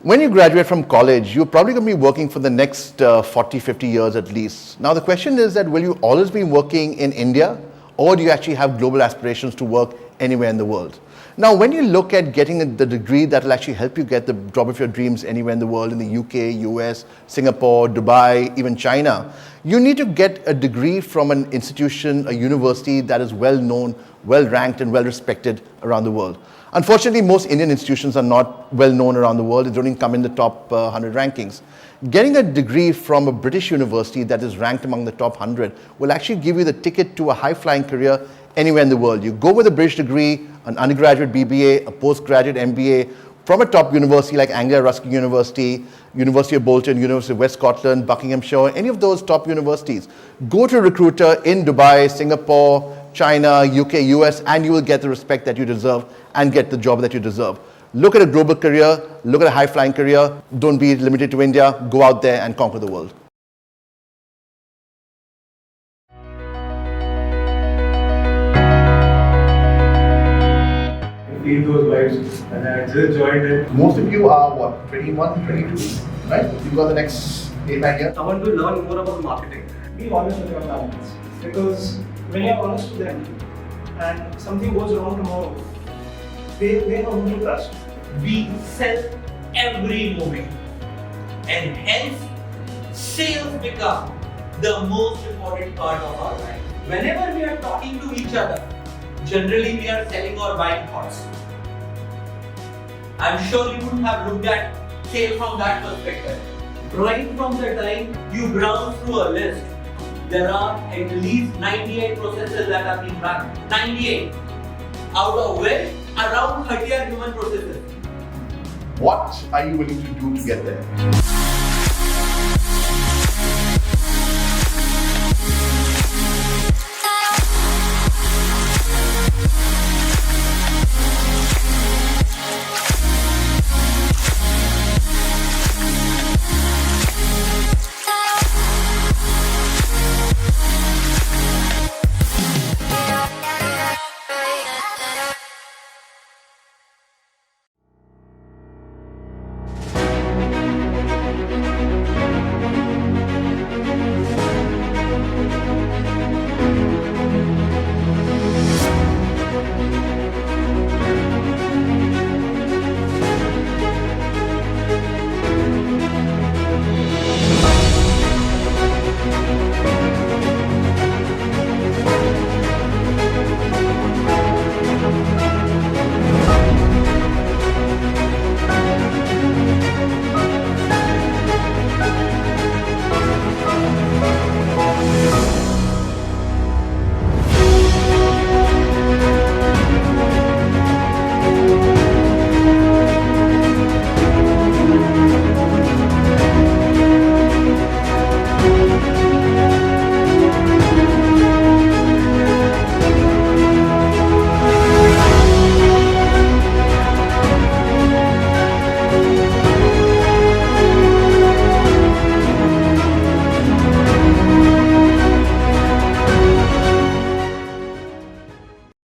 When you graduate from college, you're probably going to be working for the next 40, 50 years at least. Now the question is that will you always be working in India, or do you actually have global aspirations to work anywhere in the world? Now when you look at getting the degree that will actually help you get the job of your dreams anywhere in the world, in the UK, US, Singapore, Dubai, even China, you need to get a degree from an institution, a university that is well known, well ranked and well respected around the world. Unfortunately, most Indian institutions are not well known around the world. They don't even come in the top 100 rankings. Getting a degree from a British university that is ranked among the top 100 will actually give you the ticket to a high-flying career anywhere in the world. You go with a British degree, an undergraduate BBA, a postgraduate MBA from a top university like Anglia Ruskin University, University of Bolton, University of West Scotland, Buckinghamshire, any of those top universities. Go to a recruiter in Dubai, Singapore, China, UK, US, and you will get the respect that you deserve and get the job that you deserve. Look at a global career, look at a high-flying career. Don't be limited to India. Go out there and conquer the world. Feel those vibes, and I just joined it. Most of you are what, 21, 22, right? You've got the next 8-9 years. I want to learn more about marketing. Be honest with your clients, because when you're honest to them and something goes wrong tomorrow, they know who to trust. We sell every moment, and hence sales become the most important part of our life. Whenever we are talking to each other, generally we are selling or buying thoughts. I'm sure you wouldn't have looked at sale from that perspective. Right from the time you browse through a list, there are at least 98 processes that are being run. 98. Out of which around 30 are human processes. What are you willing to do to get there?